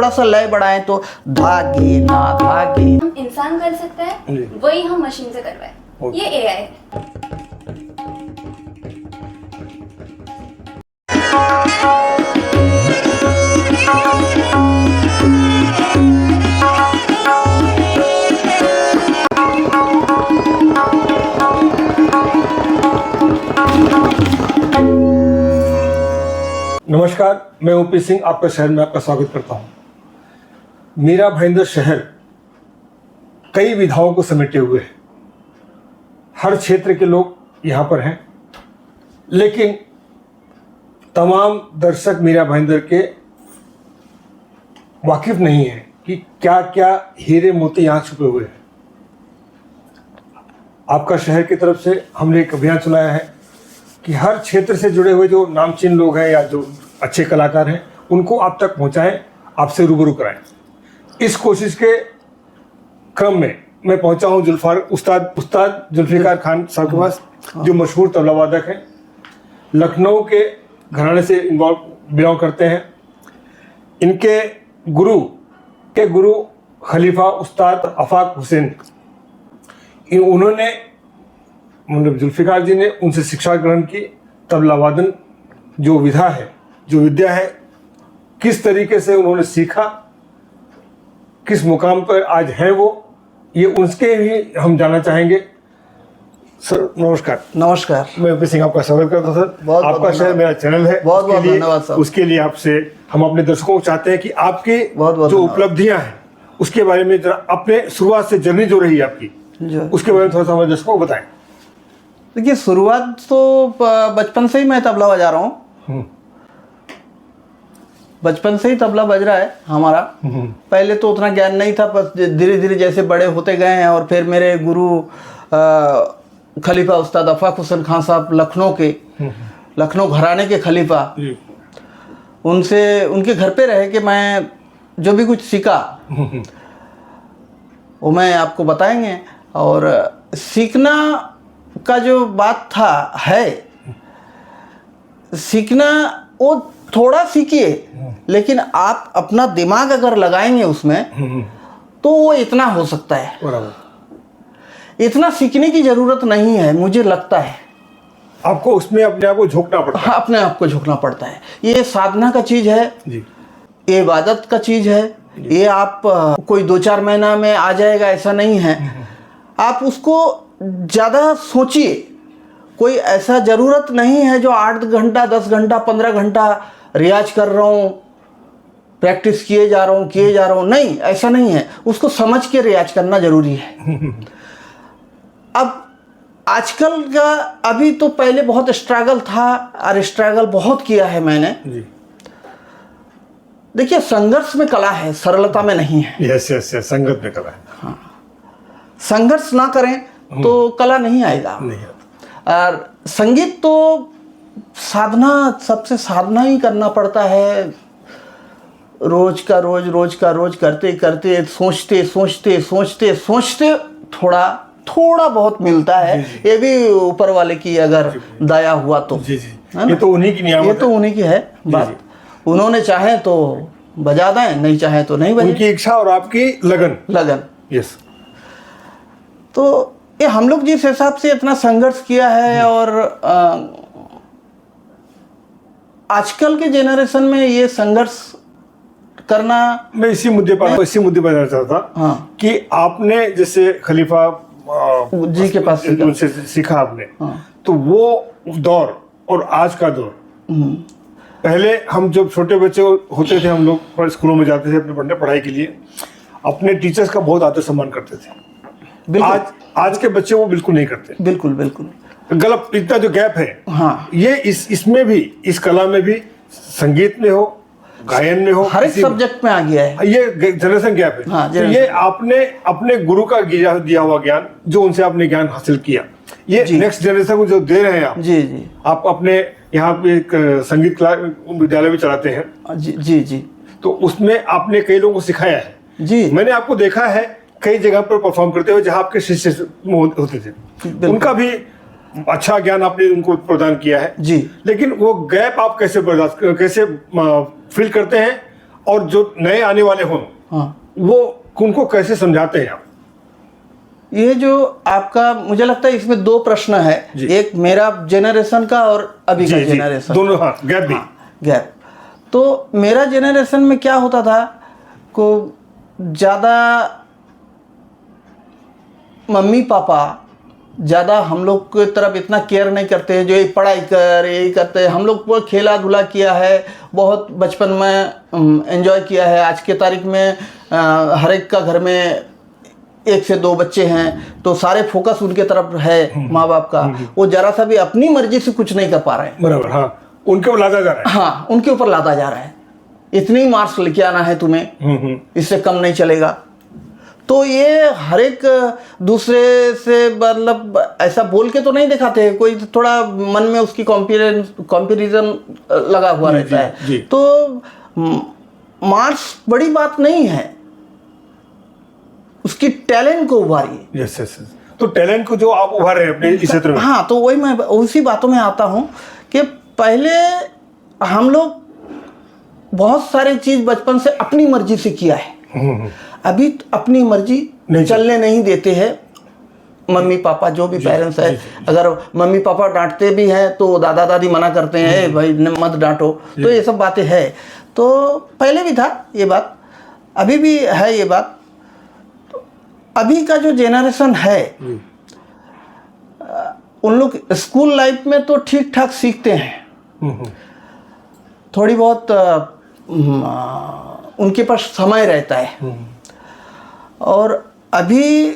थोड़ा सा लय बढ़ाएं तो धागे ना धागे। हम इंसान कर सकता है वही हम मशीन से करवाए, ये एआई है। नमस्कार, मैं ओपी सिंह आपका शहर में आपका स्वागत करता हूं। मीरा भाईंदर शहर कई विधाओं को समेटे हुए है। हर क्षेत्र के लोग यहाँ पर हैं, लेकिन तमाम दर्शक मीरा भाईंदर के वाकिफ नहीं है कि क्या क्या हीरे मोती यहाँ छुपे हुए हैं। आपका शहर की तरफ से हमने एक अभियान चलाया है कि हर क्षेत्र से जुड़े हुए जो नामचीन लोग हैं या जो अच्छे कलाकार हैं उनको आप तक पहुंचाएं, आपसे रूबरू कराएं। इस कोशिश के क्रम में मैं पहुंचा हूं उस्ताद जुल्फिकार खान साहब के पास, जो मशहूर तबला वादक हैं, लखनऊ के घराने से बिलोंग करते हैं। इनके गुरु खलीफा उस्ताद आफाक हुसैन, उन्होंने मतलब जुल्फिकार जी ने उनसे शिक्षा ग्रहण की। तबला वादन जो विद्या है, किस तरीके से उन्होंने सीखा, किस मुकाम पर आज हैं वो, ये उनके ही हम जानना चाहेंगे। सर नमस्कार। नमस्कार। मैं ओपी सिंह आपका स्वागत करता हूं सर। बहुत आपका शहर मेरा चैनल है, बहुत बहुत धन्यवाद सर। उसके लिए आपसे हम अपने दर्शकों को चाहते हैं कि आपकी जो उपलब्धियां हैं उसके बारे में जरा अपने शुरुआत से जर्नी जो रही आपकी, उसके बारे में थोड़ा सा हमारे दर्शकों को बताएं। देखिए, शुरुआत तो बचपन से ही मैं तबला बजा रहा हूँ। बचपन से ही तबला बज रहा है हमारा। पहले तो उतना ज्ञान नहीं था, बस धीरे धीरे जैसे बड़े होते गए हैं। और फिर मेरे गुरु खलीफा उस्ताद आफाक हुसैन खान साहब, लखनऊ घराने के खलीफा, उनके घर पे रह के मैं जो भी कुछ सीखा वो मैं आपको बताएंगे। और सीखना का जो बात सीखना वो थोड़ा सीखिए, लेकिन आप अपना दिमाग अगर लगाएंगे उसमें तो वो इतना हो सकता है। इतना सीखने की जरूरत नहीं है, मुझे लगता है। आपको उसमें अपने आप को झोंकना पड़ता है। अपने आप को झोंकना पड़ता है। ये साधना का चीज है, ये इबादत का चीज है। ये आप कोई 2-4 महीना में आ जाएगा ऐसा नहीं है। आप उसको ज़्यादा सोचिए। कोई ऐसा ज़रूरत नहीं है जो 8 घंटा 10 घंटा 15 घंटा रियाज कर रहा हूँ, प्रैक्टिस किए जा रहा हूँ। नहीं, ऐसा नहीं है। उसको समझ के रियाज करना जरूरी है। अब आजकल का, अभी तो पहले बहुत स्ट्रगल था और स्ट्रगल बहुत किया है मैंने। देखिए, संघर्ष में कला है, सरलता में नहीं है। यस, संघर्ष में कला है। हाँ, संघर्ष ना करें तो कला नहीं आएगा। और संगीत तो सबसे साधना ही करना पड़ता है। रोज का रोज करते करते सोचते थोड़ा बहुत मिलता है। ये भी ऊपर वाले की अगर दया हुआ तो। ये तो उन्हीं की नियामत है। ये तो उन्हीं की है बात। उन्होंने चाहे तो बजा दें, नहीं चाहे तो नहीं बजे। उनकी इच्छा और आपकी लगन। यस। तो ये हम लोग जिस हिसाब से इतना संघर्ष किया है, और आजकल के जेनरेशन में ये संघर्ष करना, मैं इसी मुद्दे पर जाना चाहता था कि आपने जैसे खलीफा जी के पास उनसे सीखा आपने, तो वो दौर और आज का दौर, पहले हम जब छोटे बच्चे होते थे, हम लोग स्कूलों में जाते थे अपने पढ़ाई के लिए, अपने टीचर्स का बहुत आदर सम्मान करते थे। आज के बच्चे वो बिल्कुल नहीं करते। बिल्कुल गलत। इतना जो गैप है, ये इसमें भी, इस कला में भी, संगीत में हो, गायन में हो, हर एक सब्जेक्ट में आ गया है। ये जनरेशन गैप है। तो ये आपने अपने गुरु का दिया हुआ ज्ञान, जो उनसे आपने ज्ञान हासिल किया, ये नेक्स्ट जनरेशन को जो दे रहे हैं आप। जी। आप अपने यहाँ पे एक संगीत विद्यालय भी चलाते हैं। जी। तो उसमें आपने कई लोगों को सिखाया है। जी। मैंने आपको देखा है कई जगह पर परफॉर्म करते हुए, जहाँ आपके शिष्य होते थे, उनका भी अच्छा ज्ञान आपने उनको प्रदान किया है। जी। लेकिन वो गैप आप कैसे फिल करते हैं, और जो नए आने वाले हों, हाँ, वो उनको कैसे समझाते हैं आप? ये जो आपका, मुझे लगता है इसमें दो प्रश्न है, जी। एक मेरा जेनरेशन का और अभी का जेनरेशन, दोनों, हाँ, गैप भी। गैप। तो मेरा जेनरेशन में क्या होता था को ज़्यादा मम्मी पापा ज़्यादा हम लोग की तरफ इतना केयर नहीं करते हैं, जो ये पढ़ाई कर यही करते हैं। हम लोग को खेला धुला किया है, बहुत बचपन में एंजॉय किया है। आज के तारीख में हर एक का घर में 1 से 2 बच्चे हैं, तो सारे फोकस उनके तरफ है माँ बाप का। वो जरा सा भी अपनी मर्जी से कुछ नहीं कर पा रहे हैं। बराबर, हाँ, उनके ऊपर लादा जा रहा है। हाँ, उनके ऊपर लादा जा रहा है, इतनी मार्क्स लेके आना है तुम्हें, इससे कम नहीं चलेगा। तो ये हर एक दूसरे से मतलब ऐसा बोल के तो नहीं दिखाते हैं, कोई थोड़ा मन में उसकी कंपैरिजन लगा हुआ रहता है। तो मार्क्स बड़ी बात नहीं है, उसकी टैलेंट को उभारिए। Yes yes. तो टैलेंट को जो आप उभार रहे हैं अपने इस क्षेत्र में। हाँ, तो वही मैं उसी बातों में आता हूँ कि पहले हम लोग बहुत सारी चीज़ बचपन से अपनी मर्जी से किया है, अभी अपनी मर्जी चलने नहीं देते हैं मम्मी पापा, जो भी पेरेंट्स है। अगर मम्मी पापा डांटते भी हैं तो दादा दादी मना करते हैं, भाई मत डांटो। तो ये सब बातें है। तो पहले भी था ये बात, अभी भी है ये बात। तो अभी का जो जेनरेशन है, उन लोग स्कूल लाइफ में तो ठीक ठाक सीखते हैं, थोड़ी बहुत उनके पास समय रहता है। और अभी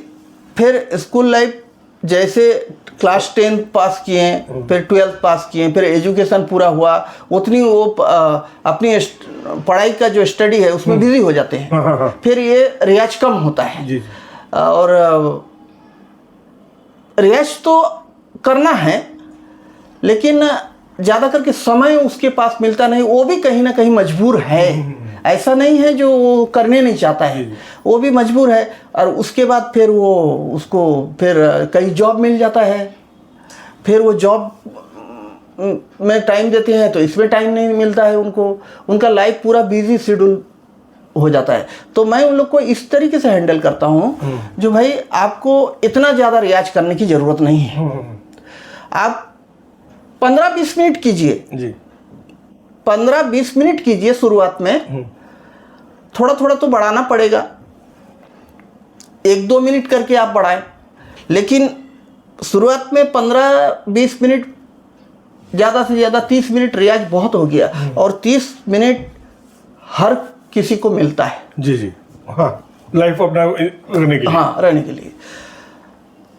फिर स्कूल लाइफ जैसे क्लास 10 पास किए, फिर 12th पास किए, फिर एजुकेशन पूरा हुआ, उतनी वो अपनी पढ़ाई का जो स्टडी है उसमें बिजी हो जाते हैं। फिर ये रियाज कम होता है। और रियाज तो करना है, लेकिन ज़्यादा करके समय उसके पास मिलता नहीं। वो भी कहीं ना कहीं मजबूर है, ऐसा नहीं है जो वो करने नहीं चाहता है, वो भी मजबूर है। और उसके बाद फिर वो उसको फिर कहीं जॉब मिल जाता है, फिर वो जॉब में टाइम देते हैं तो इसमें टाइम नहीं मिलता है उनको, उनका लाइफ पूरा बिजी शेड्यूल हो जाता है। तो मैं उन लोग को इस तरीके से हैंडल करता हूँ, जो भाई आपको इतना ज़्यादा रियाज करने की ज़रूरत नहीं है। आप 15-20 मिनट कीजिए, 15-20 मिनट कीजिए शुरुआत में, थोड़ा थोड़ा तो बढ़ाना पड़ेगा, 1-2 मिनट करके आप बढ़ाएं। लेकिन शुरुआत में 15-20 मिनट, ज़्यादा से ज़्यादा 30 मिनट रियाज बहुत हो गया। और 30 मिनट हर किसी को मिलता है। जी, हाँ, लाइफ अपना रहने के लिए। हाँ, रहने के लिए।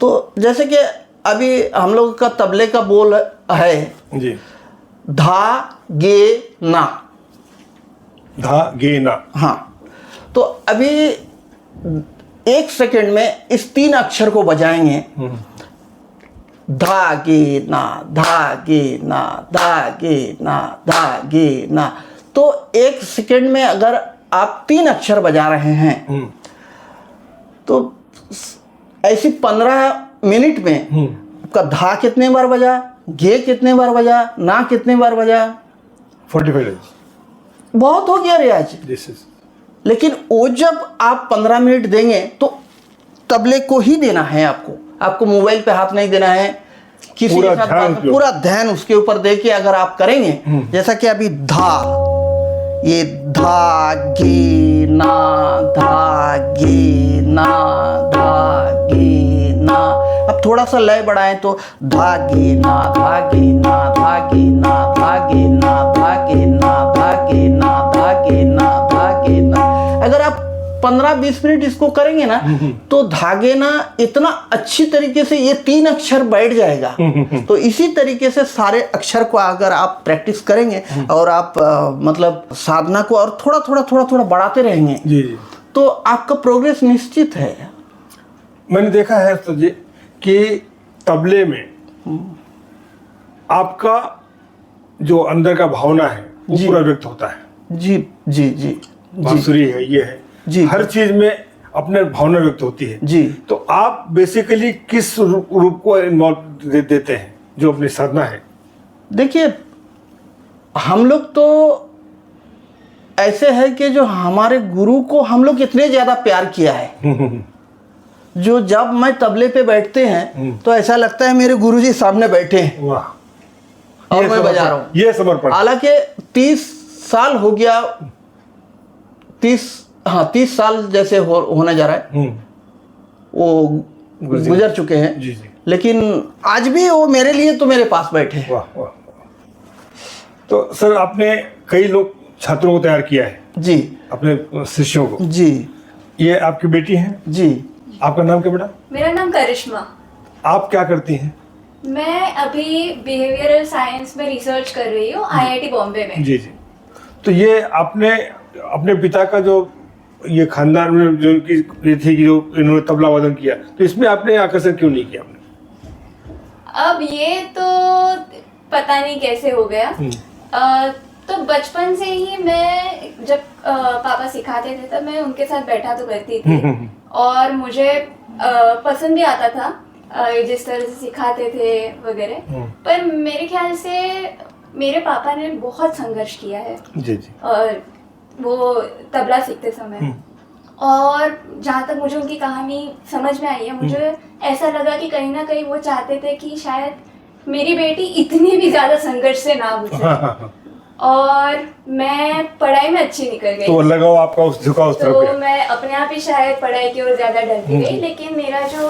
तो जैसे कि अभी हम लोग का तबले का बोल है जी, धा गे ना, धा गे ना। हाँ, तो अभी 1 सेकंड में इस 3 अक्षर को बजाएंगे, धा गे ना, धा गे ना, धा गे ना, धा गे ना। तो 1 सेकंड में अगर आप 3 अक्षर बजा रहे हैं, तो ऐसी 15 मिनट में आपका धा कितने बार बजा, गे कितने बार बजा, ना कितने बार बजा, 45 बहुत हो गया रियाज। लेकिन वो जब आप 15 मिनट देंगे तो तबले को ही देना है आपको मोबाइल पे हाथ नहीं देना है, किसी के साथ पूरा ध्यान उसके ऊपर दे के अगर आप करेंगे, जैसा कि अभी धा, ये धा गे ना, धा गे ना, धा गे ना। अब थोड़ा सा लय बढ़ाएं तो धा गे ना, धा गे ना, धा गे ना, धा गे ना, धा गे ना, धा गे ना, धा गे ना, धा गे ना। अगर आप 15-20 मिनट इसको करेंगे ना, तो धागे ना इतना अच्छी तरीके से ये 3 अक्षर बैठ जाएगा। तो इसी तरीके से सारे अक्षर को अगर आप प्रैक्टिस करेंगे और आप मतलब साधना को और थोड़ा बढ़ाते रहेंगे, जी, तो आपका प्रोग्रेस निश्चित है। मैंने देखा है तो जी कि तबले में आपका जो अंदर का भावना है वो पूरा व्यक्त होता है। जी जी जी, बांसुरी है, ये है जी, हर चीज में अपने भावना व्यक्त होती है जी। तो आप बेसिकली किस रूप को इन्वॉल्व देते हैं जो अपनी साधना है? देखिए, हम लोग तो ऐसे है कि जो हमारे गुरु को हम लोग इतने ज़्यादा प्यार किया है, जो जब मैं तबले पे बैठते हैं तो ऐसा लगता है मेरे गुरुजी सामने बैठे हैं वाह, और ये मैं बजा रहा समर्पण, हूँ। ये समर्पण। हालांकि 30 साल हो गया, 30 साल जैसे होने जा रहा है, वो गुजर चुके हैं। जी जी। लेकिन आज भी वो मेरे लिए तो मेरे पास बैठे हैं। वाह वाह। तो सर आपने कई लोग छात्रों को तैयार किया है, जी अपने शिष्यों को। जी ये आपकी बेटी है? जी। आपका नाम क्या बेटा? मेरा नाम करिश्मा। आप क्या करती हैं? मैं अभी बिहेवियरल साइंस में रिसर्च कर रही हूँ आईआईटी बॉम्बे में। जी जी। तो ये आपने अपने पिता का जो ये खानदान में जो इनकी ये थी कि जो इन्होंने तबला वादन किया, तो इसमें आपने आकर्षण क्यों नहीं किया आपने? अब ये तो पता नहीं कैसे हो गया। तो बचपन से ही मैं जब पापा सिखाते थे तब मैं उनके साथ बैठा तो करती थी और मुझे पसंद भी आता था जिस तरह से सिखाते थे वगैरह। पर मेरे ख्याल से मेरे पापा ने बहुत संघर्ष किया है जी जी। और वो तबला सीखते समय। और जहाँ तक मुझे उनकी कहानी समझ में आई है, मुझे ऐसा लगा कि कहीं ना कहीं वो चाहते थे कि शायद मेरी बेटी इतनी भी ज्यादा संघर्ष से ना गुजरे और मैं पढ़ाई में अच्छी निकल गई। तो लगाओ आपका उस झुकाव उस तरफ तो गया। मैं अपने आप ही शायद पढ़ाई की ओर ज्यादा डरती गई, लेकिन मेरा जो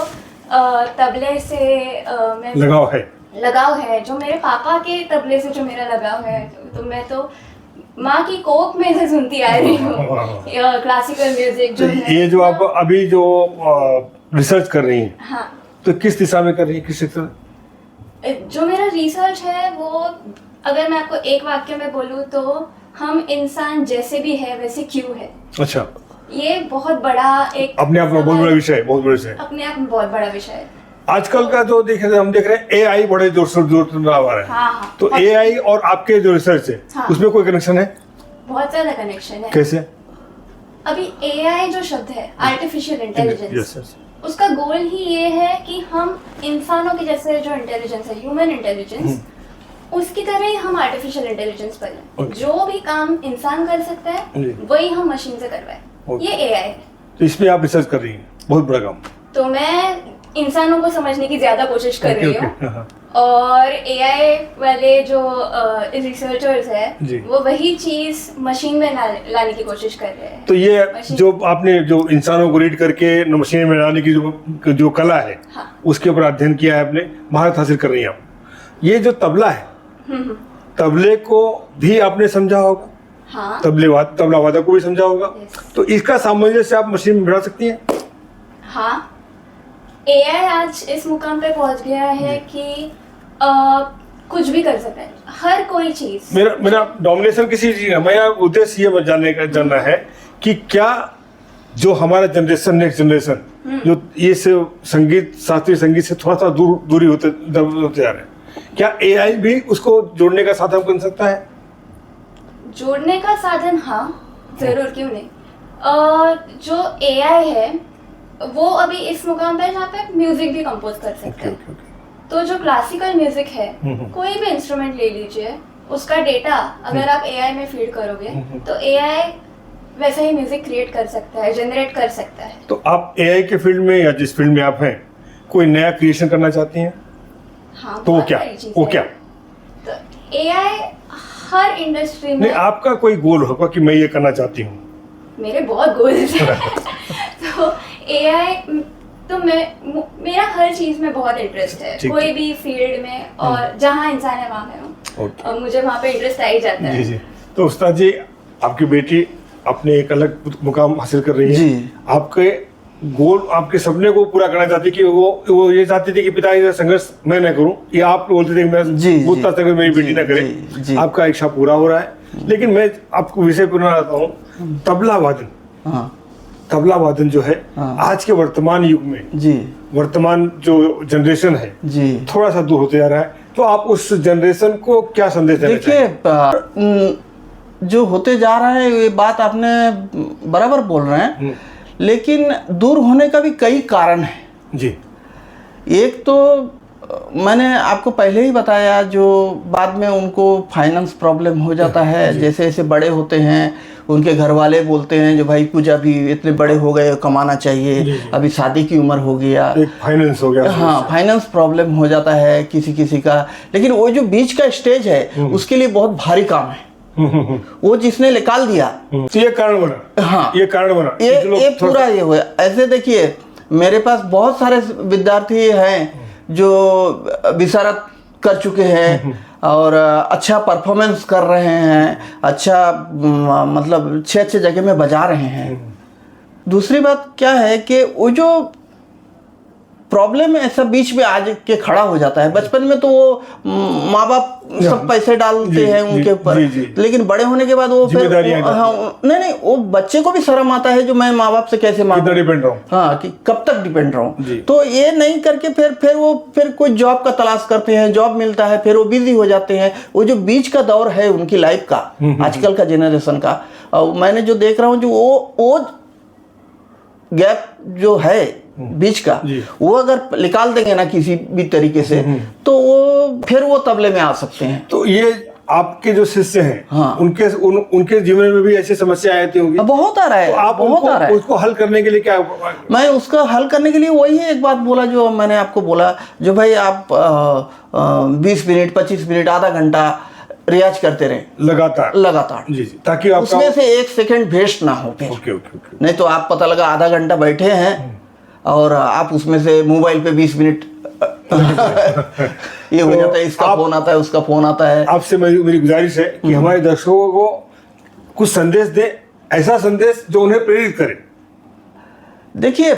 तबले से मैं लगाव है, जो मेरे पापा के तबले से जो मेरा लगाव है, तो मैं तो माँ की कोख में से सुनती आ रही हूँ क्लासिकल म्यूजिक जो है। ये जो आप अभी जो रिसर्च कर रही हैं, हाँ, तो किस दिशा में कर रही है, किस क्षेत्र? जो मेरा रिसर्च है वो, अगर मैं आपको एक वाक्य में बोलूँ तो हम इंसान जैसे भी है वैसे क्यों है। अच्छा, ये बहुत बड़ा एक अपने आप में बहुत बड़ा विषय है, बहुत बड़ा विषय है। अपने आप में बहुत बड़ा विषय है। आजकल का जो हम देख रहे हैं एआई बड़े जोर से आ रहा है। हाँ, तो एआई और आपके जो रिसर्च है, हाँ, उसमें कोई कनेक्शन है? बहुत ज्यादा कनेक्शन है। कैसे? अभी एआई जो शब्द है, आर्टिफिशियल इंटेलिजेंस, yes. उसका गोल ही ये है कि हम इंसानों के जैसे जो इंटेलिजेंस है, ह्यूमन इंटेलिजेंस, उसकी तरह ही हम आर्टिफिशियल इंटेलिजेंस बने। जो भी काम इंसान कर सकता है वही हम मशीन से करवाए। ये एआई है। तो इसमें आप रिसर्च कर रही हैं, बहुत बड़ा काम। तो मैं इंसानों को समझने की ज्यादा कोशिश कर रही हूँ हाँ। और एआई वाले जो रिसर्चर्स है वो वही चीज मशीन में लाने की कोशिश कर रहे हैं। तो ये जो आपने जो इंसानों को रीड करके मशीन में लाने की जो कला है, हाँ, उसके ऊपर अध्ययन किया है आपने, महारत हासिल कर रही हैं आप। ये जो तबला है, तबले को भी आपने समझा होगा, हाँ, तबला वादक को भी समझा होगा, तो इसका सामंजस्य आप मशीन में बिठा सकती हैं? हाँ, एआई आज इस मुकाम पे पहुंच गया है कि कुछ भी कर सकता है, हर कोई चीज। मेरा डोमिनेशन किसी चीज का, मेरा उद्देश्य ये जानना है कि क्या जो हमारा जनरेशन, नेक्स्ट जनरेशन जो ये संगीत, शास्त्रीय संगीत से थोड़ा सा दूरी होते जा रहे हैं, क्या एआई भी उसको जोड़ने का साधन बन सकता है? जोड़ने का साधन, हाँ जरूर, क्यों नहीं। जो एआई है वो अभी इस मुकाम पे जहाँ पे म्यूजिक भी कंपोज कर सकता है। तो जो क्लासिकल म्यूजिक है, कोई भी इंस्ट्रूमेंट ले लीजिए, उसका डेटा अगर आप एआई में फीड करोगे तो एआई वैसा ही म्यूजिक क्रिएट कर सकता है, जनरेट कर सकता है। तो आप एआई के फील्ड में या जिस फील्ड में आप हैं, कोई नया क्रिएशन करना चाहती हैं? हाँ, तो वो क्या? तो एआई हर इंडस्ट्री में। नहीं, आपका कोई गोल होगा कि मैं ये करना चाहती हूँ? मेरे बहुत गोल्स हैं। तो एआई तो मेरा हर चीज में बहुत इंटरेस्ट है, कोई भी फील्ड में, और जहाँ इंसान है वहाँ मैं हूँ, और मुझे वहाँ पे इंटरेस्ट आ ही जाता है। जी। तो उस्ताद जी, आपकी बेटी अपने एक अलग मुकाम हासिल कर रही है, आपके गोल, आपके सपने को पूरा करना चाहती कि वो ये चाहती थी कि पिताजी का संघर्ष मैं न करूं, या आप बोलते थे कि मैं उतना संघर्ष मेरी बेटी न करे। आपका इच्छा पूरा हो रहा है, लेकिन मैं आपको विषय पर आता हूँ, तबला वादन। तबला वादन जो है आज के वर्तमान युग में, वर्तमान जो जनरेशन है, थोड़ा सा दूर होते जा रहा है, तो आप उस जनरेशन को क्या संदेश देना चाहेंगे? देखिए, जो होते जा रहा है ये बात आपने बराबर बोल रहे हैं, लेकिन दूर होने का भी कई कारण है। जी। एक तो मैंने आपको पहले ही बताया, जो बाद में उनको फाइनेंस प्रॉब्लम हो जाता है, जैसे जैसे बड़े होते हैं उनके घर वाले बोलते हैं जो भाई कुछ अभी इतने बड़े हो गए, कमाना चाहिए, अभी शादी की उम्र हो गया, एक फाइनेंस हो गया। हाँ, फाइनेंस प्रॉब्लम हो जाता है किसी किसी का। लेकिन वो जो बीच का स्टेज है उसके लिए बहुत भारी काम है, वो जिसने निकाल दिया। तो ये कारण बना। हाँ, ये कारण बना, ये पूरा ये हुआ। ऐसे देखिए, मेरे पास बहुत सारे विद्यार्थी हैं जो विशारद कर चुके हैं और अच्छा परफॉर्मेंस कर रहे हैं, अच्छा मतलब अच्छे अच्छे जगह में बजा रहे हैं। दूसरी बात क्या है कि वो जो प्रॉब्लम ऐसा बीच में आज के खड़ा हो जाता है। बचपन में तो वो माँ बाप सब पैसे डालते हैं उनके ऊपर, लेकिन बड़े होने के बाद वो फिर नहीं, वो बच्चे को भी शर्म आता है जो मैं माँ बाप से कैसे डिपेंड रहूं, हाँ, कि कब तक डिपेंड रहूं। तो ये नहीं करके फिर कोई जॉब का तलाश करते हैं, जॉब मिलता है, फिर वो बिजी हो जाते हैं। वो जो बीच का दौर है उनकी लाइफ का, आजकल का जनरेशन का, और मैंने जो देख रहा हूँ, जो वो गैप जो है बीच का, वो अगर निकाल देंगे ना किसी भी तरीके से, तो वो फिर वो तबले में आ सकते हैं। तो ये आपके जो शिष्य हैं, हाँ, उनके जीवन में भी ऐसी समस्या आती होंगी। बहुत आ रहा है, तो आप बहुत आ रहा है। उसको हल करने के लिए क्या? मैं उसका हल करने के लिए वही एक बात बोला जो मैंने आपको बोला, जो भाई आप 20 मिनट 25 मिनट आधा घंटा रियाज करते रहे लगातार जी, ताकि उसमें से 1 सेकंड वेस्ट ना हो फिर। ओके। नहीं तो आप पता लगा आधा घंटा बैठे हैं और आप उसमें से मोबाइल पे 20 मिनट ये हो जाता है, इसका फोन आता है, उसका फोन आता है। आपसे मेरी गुजारिश है कि हमारे दर्शकों को कुछ संदेश दे, ऐसा संदेश जो उन्हें प्रेरित करे। देखिए,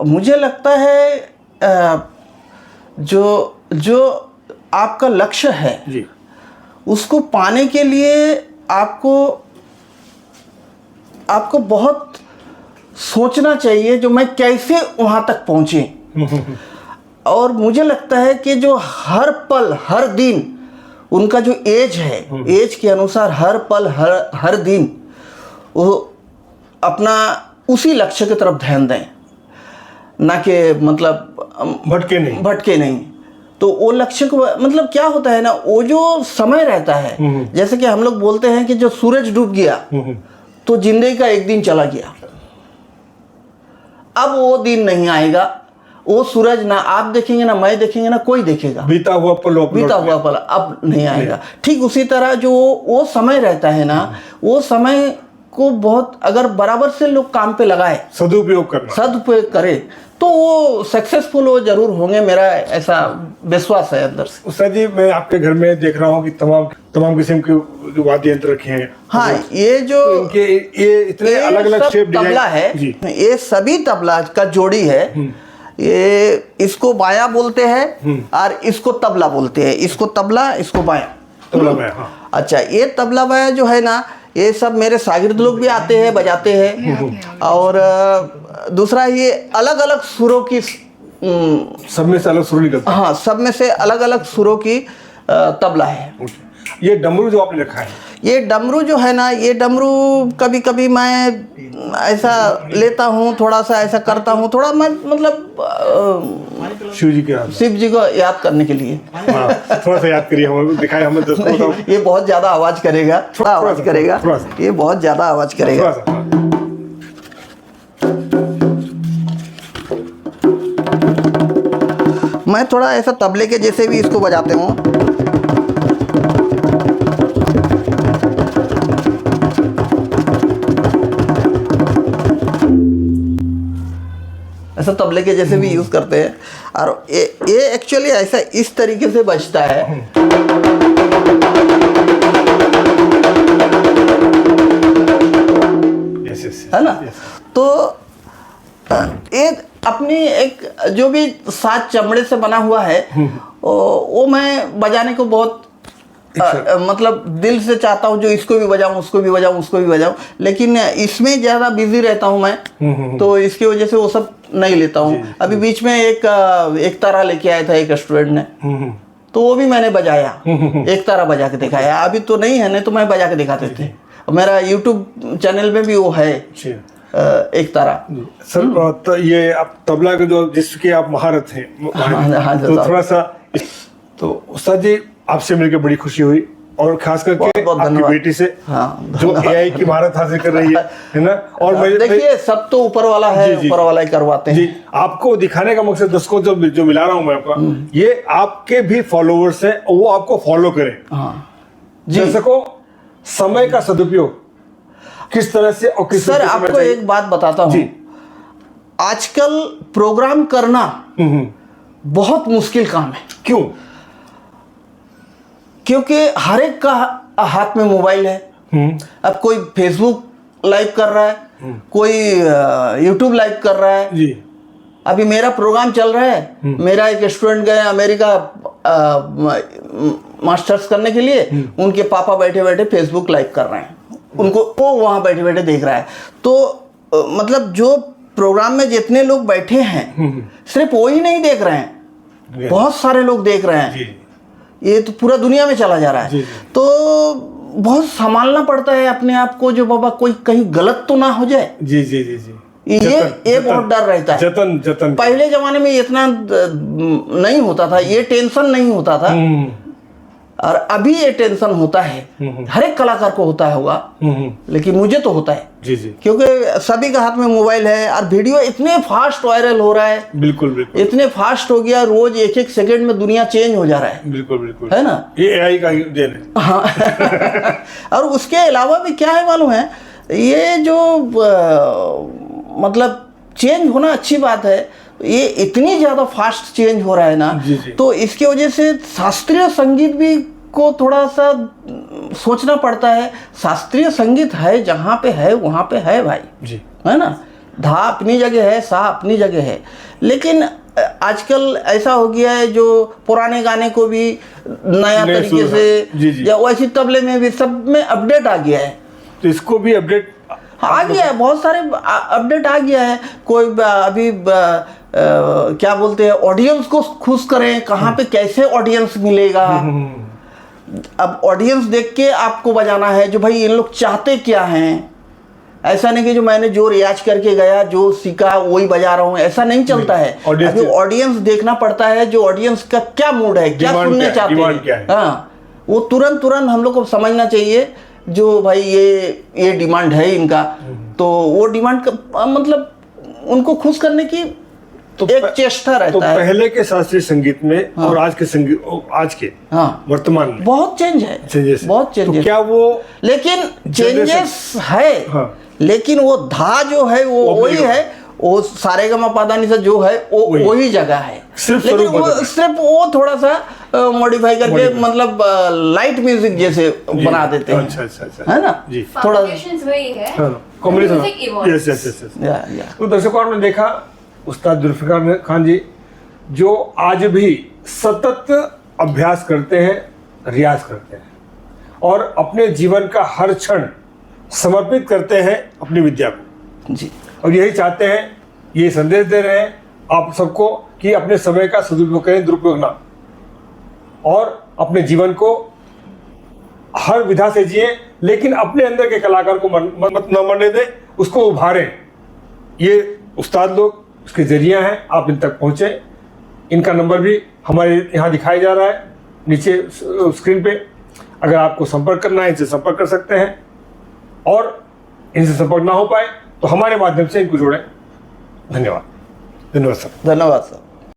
मुझे लगता है जो आपका लक्ष्य है जी, उसको पाने के लिए आपको बहुत सोचना चाहिए, जो मैं कैसे वहाँ तक पहुँचे। और मुझे लगता है कि जो हर पल हर दिन उनका जो एज है, एज के अनुसार हर पल हर दिन वो अपना उसी लक्ष्य की तरफ ध्यान दें, ना कि मतलब भटके नहीं। तो वो लक्ष्य को मतलब क्या होता है ना, वो जो समय रहता है, जैसे कि हम लोग बोलते हैं कि जो सूरज डूब गया तो जिंदगी का एक दिन चला गया, अब वो दिन नहीं आएगा। वो सूरज ना आप देखेंगे, ना मैं देखेंगे, ना कोई देखेगा। बीता हुआ पल अब नहीं आएगा। ठीक उसी तरह जो वो समय रहता है ना, वो समय को बहुत अगर बराबर से लोग काम पे लगाए, सदुपयोग करे, तो वो सक्सेसफुल वो जरूर होंगे। मेरा ऐसा विश्वास है अंदर से। उस्ताद जी, मैं आपके घर में देख रहा हूँ कि तमाम किस्म के जो वाद्य यंत्र रखे हैं। हाँ, ये जो इनके ये इतने अलग-अलग शेप तबला है, ये सभी तबला का जोड़ी है। ये इसको बाया बोलते हैं और इसको तबला बोलते हैं। इसको तबला, इसको बाया। हाँ। अच्छा, ये तबला बाया जो है ना, ये सब मेरे शागिर्द लोग भी आते हैं, बजाते हैं। और दूसरा, ये अलग अलग सुरों की, सब में से अलग सुर निकलता है। हाँ, सब में से अलग अलग सुरों की तबला है। ये डमरू जो आपने रखा है, ये डमरू जो है ना, ये डमरू कभी कभी मैं ऐसा लेता हूँ, थोड़ा सा ऐसा करता हूँ, थोड़ा मैं मतलब शिव जी को याद करने के लिए। थोड़ा सा याद करिए, हमें दिखाए, हमें ये बहुत ज्यादा आवाज करेगा, थोड़ा आवाज करेगा, ये बहुत ज्यादा आवाज करेगा। मैं थोड़ा ऐसा तबले के जैसे भी इसको बजाते हूँ। ऐसा तबले के जैसे भी यूज करते हैं। और ये एक्चुअली ऐसा इस तरीके से बजता है। है ना? तो ये अपनी एक जो भी साज चमड़े से बना हुआ है, वो मैं बजाने को बहुत मतलब दिल से चाहता हूँ, जो इसको भी बजाऊं, उसको भी बजाऊं, उसको भी बजाऊं। लेकिन इसमें ज़्यादा बिजी रहता हूँ मैं, तो इसकी वजह से वो सब नहीं लेता हूँ। अभी बीच में एक तारा लेके आया था एक स्टूडेंट ने, तो वो भी मैंने बजाया, एक तारा बजा के दिखाया। अभी तो नहीं है, नहीं तो मैं बजा के दिखाते थे। मेरा यूट्यूब चैनल में भी वो है, एक तरह। सर तो ये आप तबला के जो जिसके आप महारत हैं हाँ, तो थोड़ा सा तो उस्ताद जी आपसे मिलकर बड़ी खुशी हुई और खास करके बहुत आपकी धन्यवाद। बेटी से हाँ, जो एआई की महारत हासिल कर रही है ना। और देखिए सब तो ऊपर वाला है, जी, जी। ऊपर वाला ही करवाते हैं। जी आपको दिखाने का मकसद दर्शकों जो मिला रहा हूं मैं आपका, ये आपके भी फॉलोवर्स हैं और वो आपको फॉलो करें। हाँ जी दर्शकों समय का सदुपयोग किस तरह से और किस सर, तरीके से आपको करना एक बात बताता हूँ। जी। आजकल प्रोग्राम करना हम्म। बहुत मुश्किल काम है, क्यों? क्योंकि हर एक का हाथ में मोबाइल है। अब कोई फेसबुक लाइव कर रहा है, कोई यूट्यूब लाइव कर रहा है। जी अभी मेरा प्रोग्राम चल रहा है, मेरा एक स्टूडेंट गए अमेरिका मास्टर्स करने के लिए, उनके पापा बैठे बैठे फेसबुक लाइव कर रहे हैं, उनको वो वहाँ बैठे बैठे देख रहा है। तो मतलब जो प्रोग्राम में जितने लोग बैठे हैं सिर्फ वो ही नहीं देख रहे हैं, बहुत सारे लोग देख रहे हैं। जी ये तो पूरा दुनिया में चला जा रहा है। जी। तो बहुत संभालना पड़ता है अपने आप को, जो बाबा कोई कहीं गलत तो ना हो जाए। जी जी जी जी ये बहुत डर रहता है। जतन जतन पहले जमाने में इतना नहीं होता था, ये टेंशन नहीं होता था, और अभी ये टेंशन होता है। हर एक कलाकार को होता होगा, लेकिन मुझे तो होता है। जी जी क्योंकि सभी के हाथ में मोबाइल है और वीडियो इतने फास्ट वायरल हो रहा है, बिल्कुल बिल्कुल इतने फास्ट हो गया, रोज एक एक सेकंड में दुनिया चेंज हो जा रहा है। बिल्कुल बिल्कुल है ना? ये एआई का ही देन है। हाँ और उसके अलावा भी क्या है मालूम है, ये जो मतलब चेंज होना अच्छी बात है, ये इतनी ज़्यादा फास्ट चेंज हो रहा है ना, जी, जी। तो इसकी वजह से शास्त्रीय संगीत भी को थोड़ा सा सोचना पड़ता है। शास्त्रीय संगीत है जहाँ पे है वहाँ पे है भाई, जी है ना? धा अपनी जगह है, सा अपनी जगह है, लेकिन आजकल ऐसा हो गया है जो पुराने गाने को भी नया नए तरीके सुर, से जी, जी। या वैसी तबले में भी सब में अपडेट आ गया है। तो इसको भी अपडेट आ गया है, बहुत सारे अपडेट आ गया है। कोई अभी क्या बोलते हैं, ऑडियंस को खुश करें, कहाँ पे कैसे ऑडियंस मिलेगा। अब ऑडियंस देख के आपको बजाना है, जो भाई इन लोग चाहते क्या हैं। ऐसा नहीं कि जो मैंने जो रियाज करके गया, जो सीखा वही बजा रहा हूँ, ऐसा नहीं चलता है। audience अभी ऑडियंस देखना पड़ता है, जो ऑडियंस का क्या मूड है, क्या Demand सुनने क्या है, चाहते demand क्या है। हैं। हाँ, वो तुरंत तुरंत हम लोग को समझना चाहिए, जो भाई ये डिमांड है इनका, तो वो डिमांड का मतलब उनको खुश करने की तो एक चेष्टा रहता तो है। पहले के शास्त्रीय संगीत में और आज के संगीत, आज के हाँ, वर्तमान में बहुत चेंज है, चेंजेस बहुत तो चेंजेस। क्या वो लेकिन चेंजेस है, हाँ। लेकिन वो धा जो है वो वही है, वो सारे गा मा पा धा नि सा जो है वो वही जगह है। सिर्फ लेकिन स्वरूप वो बदल है। सिर्फ वो थोड़ा सा मॉडिफाई करके मतलब लाइट म्यूजिक जैसे बना देते हैं। अच्छा अच्छा अच्छा है ना? जी थोड़ा फाउंडेशंस वही है, combination music evolves. Yes yes yes yes. या तो दर्शकों आपने देखा उस्ताद जुल्फिकार खान जी जो आज भी सतत अभ्यास करते हैं, रियाज करते हैं और अपने जीवन का हर क्षण समर्पित करते हैं अपनी विद्या को जी, और यही चाहते हैं, ये संदेश दे रहे हैं आप सबको कि अपने समय का सदुपयोग करें, दुरुपयोग ना, और अपने जीवन को हर विधा से जिए, लेकिन अपने अंदर के कलाकार को मत न मरने दें, उसको उभारें। ये उस्ताद लोग उसके जरिया हैं, आप इन तक पहुँचे। इनका नंबर भी हमारे यहाँ दिखाया जा रहा है नीचे स्क्रीन पे। अगर आपको संपर्क करना है, इनसे संपर्क कर सकते हैं, और इनसे संपर्क ना हो पाए तो हमारे माध्यम से इनको जोड़ें। धन्यवाद। धन्यवाद सर। धन्यवाद सर।